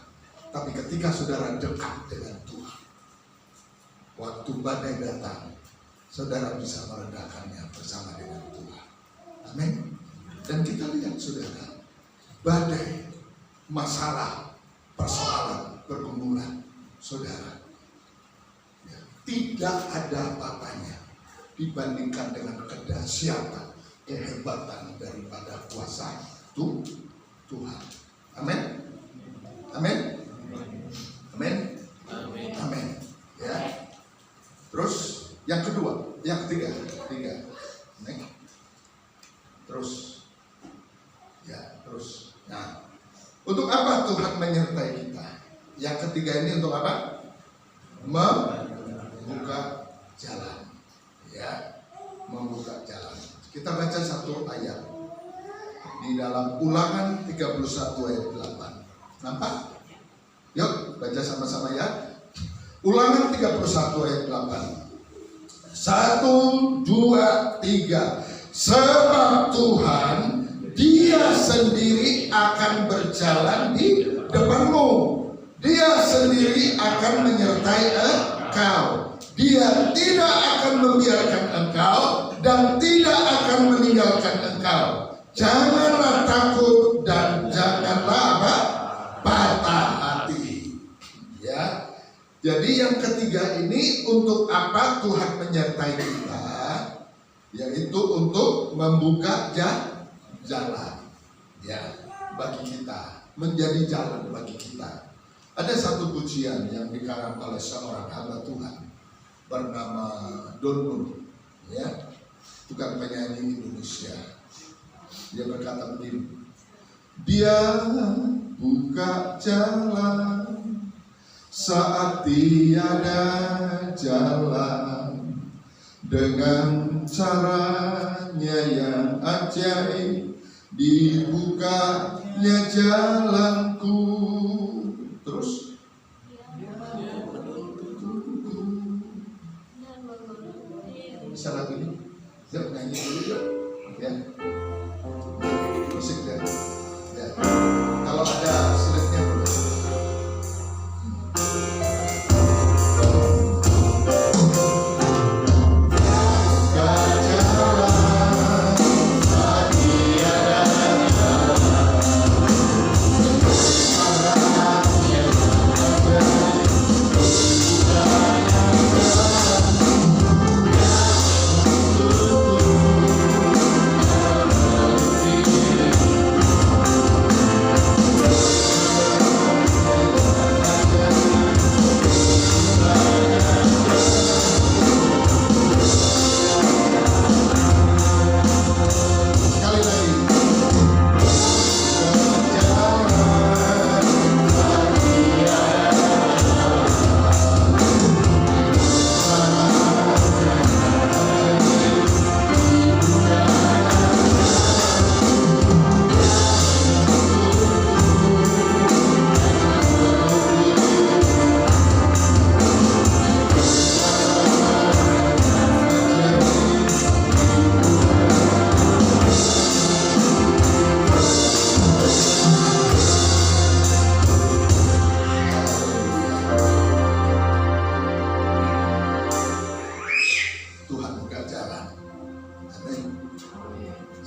Tapi ketika saudara dekat dengan Tuhan, waktu badai datang, saudara bisa meredakannya bersama dengan Tuhan. Amin. Dan kita lihat, saudara, badai, masalah, persoalan, pergumulan, saudara, ya, tidak ada apa-apanya dibandingkan dengan kedahsyatan, kehebatan daripada kuasa Tuhan. Amin. Amin. Amin. Amin. Ya. Terus yang kedua, yang ketiga. Amin. Terus. Ya, terus. Nah, untuk apa Tuhan menyertai kita? Yang ketiga ini untuk apa? Membuka jalan. Ya, membuka jalan. Kita baca satu ayat di dalam Ulangan 31 ayat 8. Nampak? Yuk baca sama-sama ya. Ulangan 31 ayat 8. 1, 2, 3. Sebab Tuhan, Dia sendiri akan berjalan di depanmu. Dia sendiri akan menyertai engkau. Dia tidak akan membiarkan engkau dan tidak akan meninggalkan engkau. Janganlah takut dan janganlah apa? Patah hati. Ya. Jadi yang ketiga ini untuk apa Tuhan menyertai kita? Yaitu untuk membuka jalan. Ya, bagi kita, menjadi jalan bagi kita. Ada satu pujian yang dikarang oleh seorang hamba Tuhan bernama Don Mun, ya, tukang penyanyi Indonesia. Dia berkata begini, Dia buka jalan saat tiada jalan, dengan caranya yang ajaib dibukanya jalanku. Terus Bisa lagu ini? Yuk nyanyi dulu yuk. Ya. Musik ya. Ya. Kalau ada slide-nya boleh.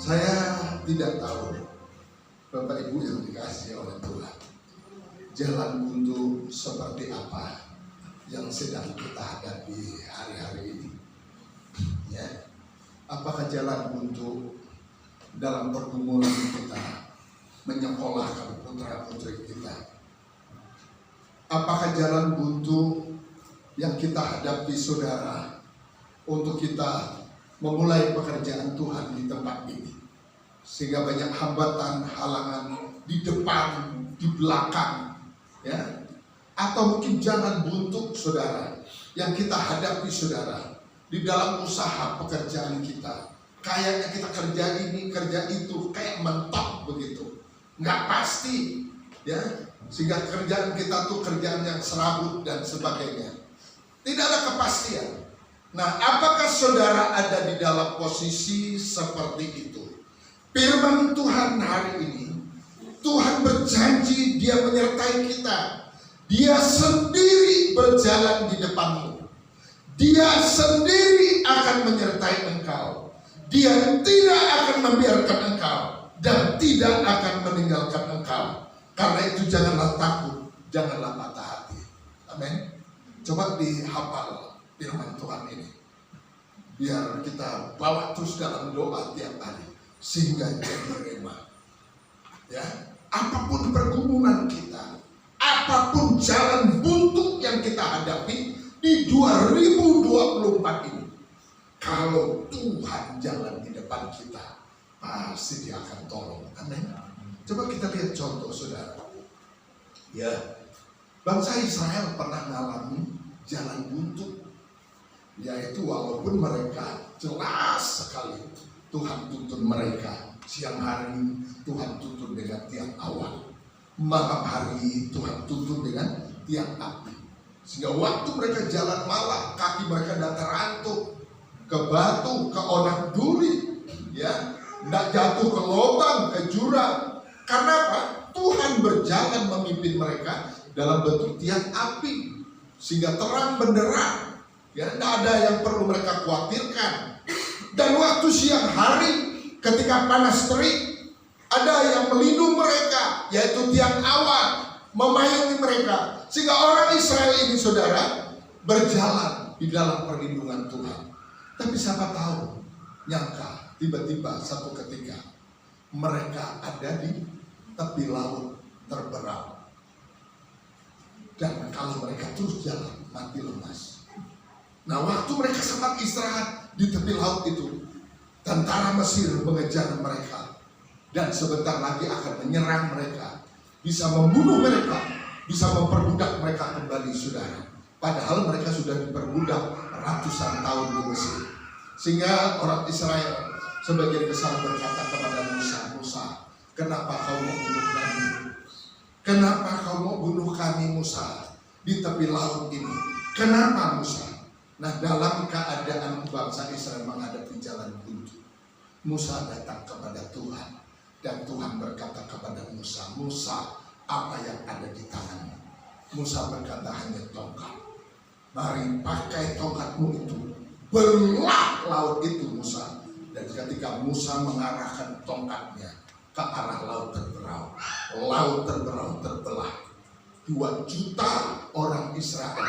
Saya tidak tahu, Bapak Ibu yang dikasihi oleh Tuhan, jalan buntu seperti apa yang sedang kita hadapi hari-hari ini. Ya, apakah jalan buntu dalam pergumulan kita menyekolahkan putra-putri kita? Apakah jalan buntu yang kita hadapi saudara untuk kita memulai pekerjaan Tuhan di tempat ini, sehingga banyak hambatan, halangan di depan, di belakang, ya? Atau mungkin jalan buntu saudara yang kita hadapi saudara di dalam usaha pekerjaan kita. Kayaknya kita kerja ini, kerja itu, kayak mentok begitu, nggak pasti, ya? Sehingga kerjaan kita tuh kerjaan yang serabut dan sebagainya. Tidak ada kepastian. Nah, apakah saudara ada di dalam posisi seperti itu? Firman Tuhan hari ini, Tuhan berjanji Dia menyertai kita. Dia sendiri berjalan di depanmu. Dia sendiri akan menyertai engkau. Dia tidak akan membiarkan engkau dan tidak akan meninggalkan engkau. Karena itu janganlah takut, janganlah patah hati. Amin. Coba dihafal firman Tuhan ini, biar kita bawa terus dalam doa tiap hari sehingga jadi rema. Ya, apapun pergumulan kita, apapun jalan buntu yang kita hadapi di 2024 ini, kalau Tuhan jalan di depan kita, pasti Dia akan tolong. Amin. Coba kita lihat contoh saudara. Ya, bangsa Israel pernah mengalami jalan buntu, yaitu walaupun mereka jelas sekali Tuhan tuntun mereka, siang hari Tuhan tuntun dengan tiang awan, malam hari Tuhan tuntun dengan tiang api, sehingga waktu mereka jalan malam kaki mereka tidak terantuk ke batu, ke onak duri, ya, tidak jatuh ke lubang, ke jurang. Karena apa? Tuhan berjalan memimpin mereka dalam bentuk tiang api, sehingga terang benderang, ya, tidak ada yang perlu mereka khawatirkan. Dan waktu siang hari ketika panas terik, ada yang melindungi mereka, yaitu tiang awan memayungi mereka, sehingga orang Israel ini saudara berjalan di dalam perlindungan Tuhan. Tapi siapa tahu, nyangka tiba-tiba satu ketika mereka ada di tepi laut terberat. Dan kalau mereka terus jalan, mati lemas. Nah, waktu mereka sempat istirahat di tepi laut itu, tentara Mesir mengejar mereka dan sebentar lagi akan menyerang mereka, bisa membunuh mereka, bisa memperbudak mereka kembali saudara. Padahal mereka sudah diperbudak ratusan tahun di Mesir. Sehingga orang Israel sebagian besar berkata kepada Musa, "Musa, kenapa kau mau bunuh kami? Kenapa kau mau bunuh kami Musa di tepi laut ini? Kenapa Musa?" Nah, dalam keadaan keadaan bangsa Israel menghadapi jalan buntu, Musa datang kepada Tuhan dan Tuhan berkata kepada Musa, Musa, apa yang ada di tanganmu? Musa berkata, hanya tongkat. Mari pakai tongkatmu itu, belah laut itu Musa. Dan ketika Musa mengarahkan tongkatnya ke arah laut terberau terbelah. 2 juta orang Israel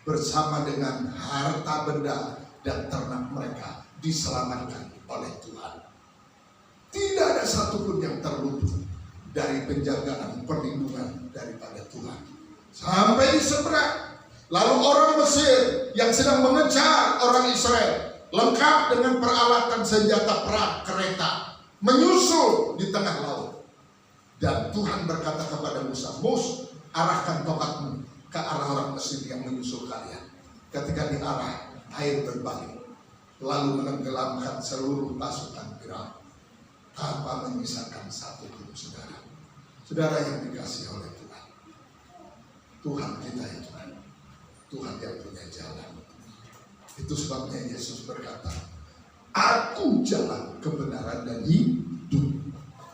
bersama dengan harta benda dan ternak mereka diselamatkan oleh Tuhan. Tidak ada satupun yang terluput dari penjagaan perlindungan daripada Tuhan. Sampai di seberang, lalu orang Mesir yang sedang mengejar orang Israel lengkap dengan peralatan senjata perang kereta menyusul di tengah laut. Dan Tuhan berkata kepada Musa, Mus, arahkan tongkatmu ke arah orang Mesir yang menyusul kalian. Ketika diarah, air berbalik lalu menenggelamkan seluruh pasukan Firaun tanpa menyisakan satu pun. Saudara yang dikasihi oleh Tuhan, Tuhan kita itu Tuhan yang punya jalan. Itu sebabnya Yesus berkata, Aku jalan kebenaran dan hidup.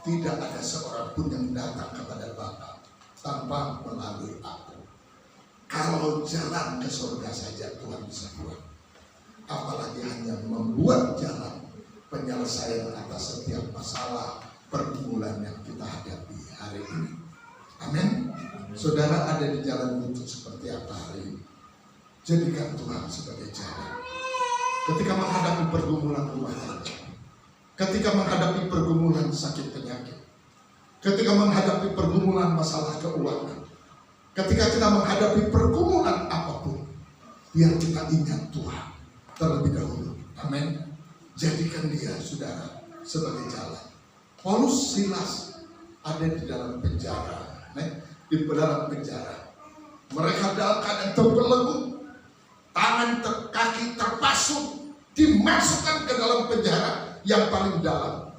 Tidak ada seorang pun yang datang kepada Bapa tanpa melalui aku. Kalau jalan ke surga saja Tuhan bisa buat, apalagi hanya membuat jalan penyelesaian atas setiap masalah pergumulan yang kita hadapi hari ini. Amin. Saudara ada di jalan buntu seperti apa hari ini? Jadikan Tuhan sebagai jalan. Ketika menghadapi pergumulan rumah tangga, ketika menghadapi pergumulan sakit penyakit, ketika menghadapi pergumulan masalah keuangan, ketika kita menghadapi pergumulan apapun, biar kita ingat Tuhan terlebih dahulu. Amin. Jadikan dia, saudara, sebagai jalan. Paulus, Silas ada di dalam penjara, di dalam penjara. Mereka dalam keadaan terbelenggu, kaki terpasung, dimasukkan ke dalam penjara yang paling dalam.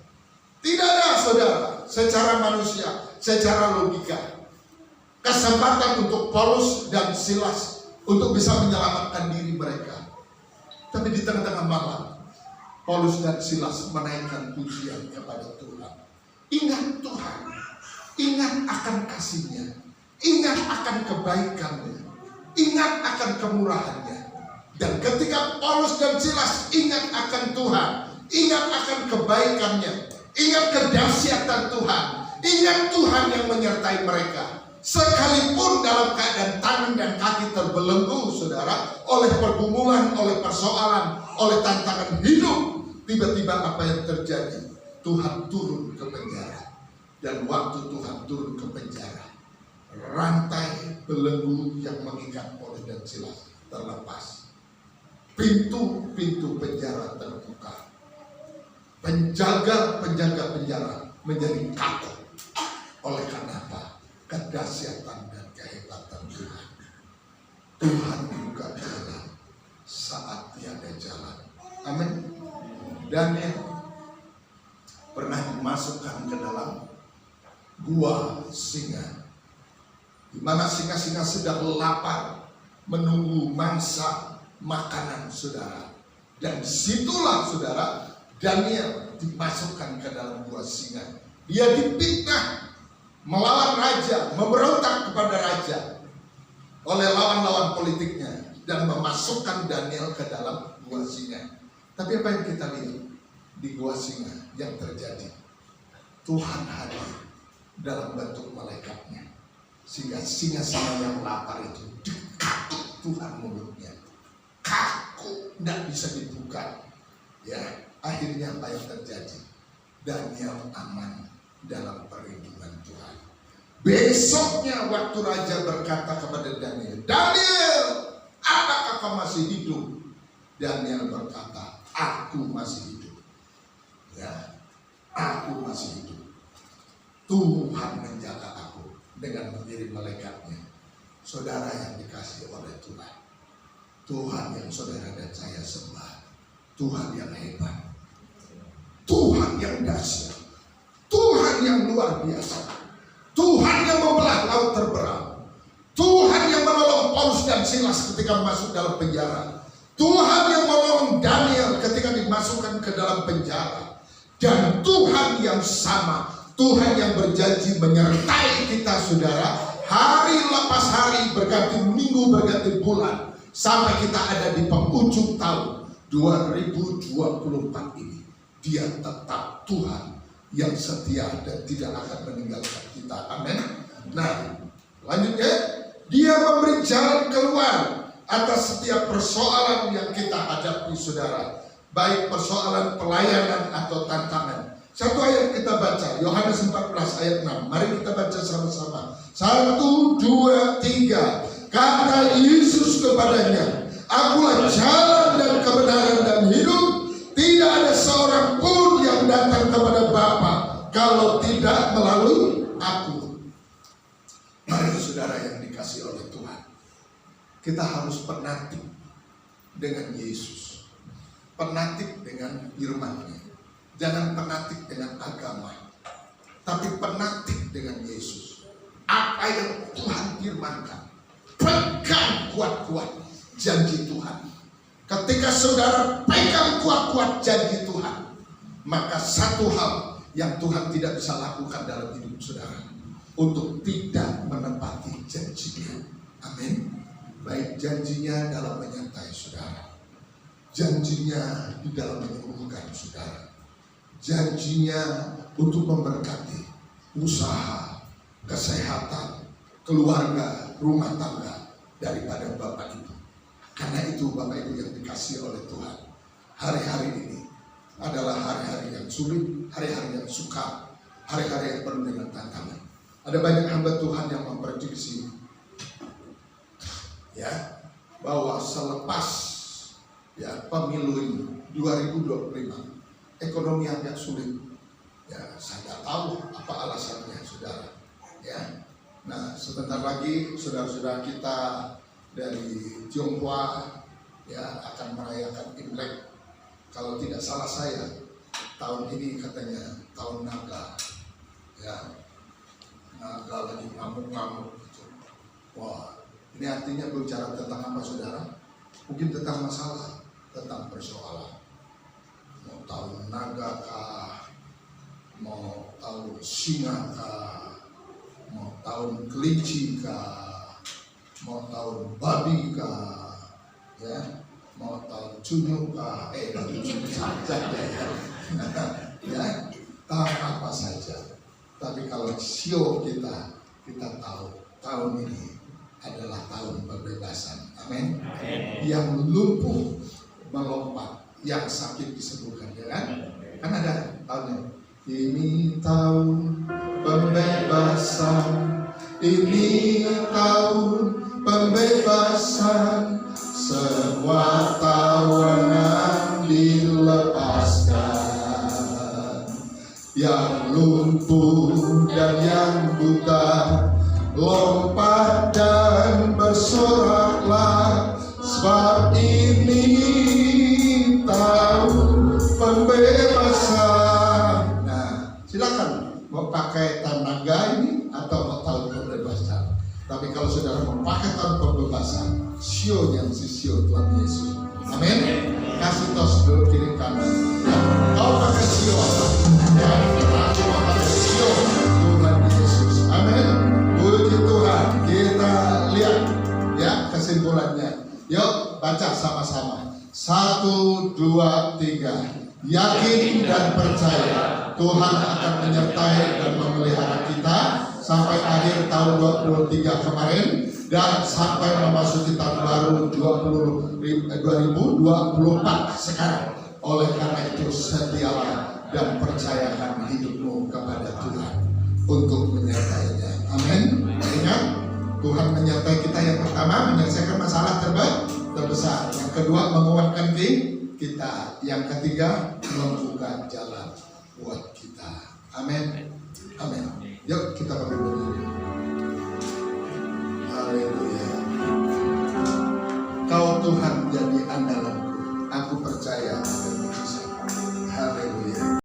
Tidak ada, saudara, secara manusia, secara logika, kesempatan untuk Paulus dan Silas untuk bisa menyelamatkan diri mereka. Tapi di tengah-tengah malam, Paulus dan Silas menaikkan pujian kepada Tuhan. Ingat Tuhan, ingat akan kasih-Nya, ingat akan kebaikan-Nya, ingat akan kemurahan-Nya. Dan ketika Paulus dan Silas ingat akan Tuhan, ingat akan kebaikan-Nya, ingat kedahsyatan Tuhan, ingat Tuhan yang menyertai mereka, sekalipun dalam keadaan tangan dan kaki terbelenggu, saudara, oleh pergumulan, oleh persoalan, oleh tantangan hidup, tiba-tiba apa yang terjadi? Tuhan turun ke penjara. Dan waktu Tuhan turun ke penjara, rantai belenggu yang mengikat Paulus dan Silas terlepas. Pintu-pintu penjara terbuka. Penjaga-penjaga penjara menjadi kaku. Oleh karena apa? Kedahsyatan dan kehebatan Tuhan. Tuhan buka jalan saat tiada jalan. Amin. Daniel pernah dimasukkan ke dalam gua singa, di mana singa-singa sedang lapar menunggu mangsa makanan, saudara. Dan disitulah, saudara, Daniel dimasukkan ke dalam gua singa. Dia dipitnah melawan raja, memberontak kepada raja oleh lawan-lawan politiknya, dan memasukkan Daniel ke dalam gua singa. Tapi apa yang kita lihat di gua singa yang terjadi? Tuhan hadir dalam bentuk malaikatnya, sehingga singa-singa yang lapar itu dikatuk Tuhan mulutnya, kaku, tidak bisa dibuka. Ya, akhirnya apa yang terjadi? Daniel aman dalam perlindungan Tuhan. Besoknya waktu raja berkata kepada Daniel, Daniel, apakah kau masih hidup? Daniel berkata, aku masih hidup. Ya, aku masih hidup. Tuhan menjaga aku dengan mengirim malaikatnya. Saudara yang dikasihi oleh Tuhan, Tuhan yang saudara dan saya sembah, Tuhan yang hebat, Tuhan yang dahsyat, Tuhan yang luar biasa, Tuhan yang membelah laut terbelah, Tuhan yang menolong Paulus dan Silas ketika masuk dalam penjara, Tuhan yang menolong dimasukkan ke dalam penjara. Dan Tuhan yang sama, Tuhan yang berjanji menyertai kita saudara, hari lepas hari, berganti minggu, berganti bulan, sampai kita ada di penghujung tahun 2024 ini. Dia tetap Tuhan yang setia dan tidak akan meninggalkan kita. Amin. Nah, lanjutnya, dia memberi jalan keluar atas setiap persoalan yang kita hadapi saudara, baik persoalan pelayanan atau tantangan. Satu ayat kita baca, Yohanes 14 ayat 6. Mari kita baca sama-sama. 1, 2, 3. Kata Yesus kepadanya, Akulah jalan dan kebenaran dan hidup. Tidak ada seorang pun yang datang kepada Bapa kalau tidak melalui aku. Mari saudara yang dikasihi oleh Tuhan, kita harus penatik dengan Yesus, penatik dengan firman-Nya. Jangan penatik dengan agama, tapi penatik dengan Yesus. Apa yang Tuhan firmankan, pegang kuat-kuat janji Tuhan. Ketika saudara pegang kuat-kuat janji Tuhan, maka satu hal yang Tuhan tidak bisa lakukan dalam hidup saudara, untuk tidak menepati janjinya. Amin. Baik janjinya dalam menyertai saudara, janjinya di dalam menyembuhkan saudara, janjinya untuk memberkati usaha, kesehatan, keluarga, rumah tangga daripada Bapak Ibu. Karena itu Bapak Ibu yang dikasihi oleh Tuhan, hari-hari ini adalah hari-hari yang sulit, hari-hari yang sukar, hari-hari yang penuh dengan tantangan. Ada banyak hamba Tuhan yang memprediksi ya, bahwa selepas ya pemilu ini 2025 ekonomi agak sulit. Ya, saya tidak tahu apa alasannya saudara. Ya, nah sebentar lagi saudara-saudara kita dari Tionghoa ya akan merayakan Imlek. Kalau tidak salah saya, tahun ini katanya tahun naga. Ya, naga lagi ngamuk-ngamuk gitu. Wah, ini artinya bicara tentang apa saudara? Mungkin tentang masalah, tentang persoalan. Mau tahun naga kah? Mau tahun singa kah? Mau tahun kelinci kah? Mau tahun babi kah, ya, mau tahun cunyu kah, saja ya, tahun apa saja. Tapi kalau sio kita tahu tahun ini adalah tahun pembebasan. Amin. Yang lumpuh melompat, yang sakit disembuhkan, ya kan? Kan ada tahunnya. Ini tahun pembebasan, ini tahun pembebasan, semua tawanan dilepaskan. Yang lumpuh dan yang buta, lompat dan bersoraklah, sebab ini tahun pembebasan. Nah, silakan mau pakai tanaga ini atau mau tahun pembebasan. Tapi kalau saudara memakai tahun pembebasan, sionya si sio Tuhan Yesus. Amin. Kasih tos dulu kiri kanan. Ya, kau pakai sio apa? Ya, aku pakai sio Tuhan Yesus. Amin. Puji Tuhan. Kita lihat ya kesimpulannya. Yuk baca sama-sama. 1, 2, 3. Yakin dan percaya Tuhan akan menyertai dan memelihara kita sampai akhir tahun 2023 kemarin dan sampai memasuki tahun baru 2024 sekarang. Oleh karena itu setialah dan percayakan hidupmu kepada Tuhan untuk menyertainya. Amin. Ingat, Tuhan menyertai kita. Yang pertama menyelesaikan masalah terbesar. Yang kedua menguatkan kita. Yang ketiga membuka jalan buat kita. Amin. Amin. Yuk kita berdiri. Haleluya. Kau Tuhan jadi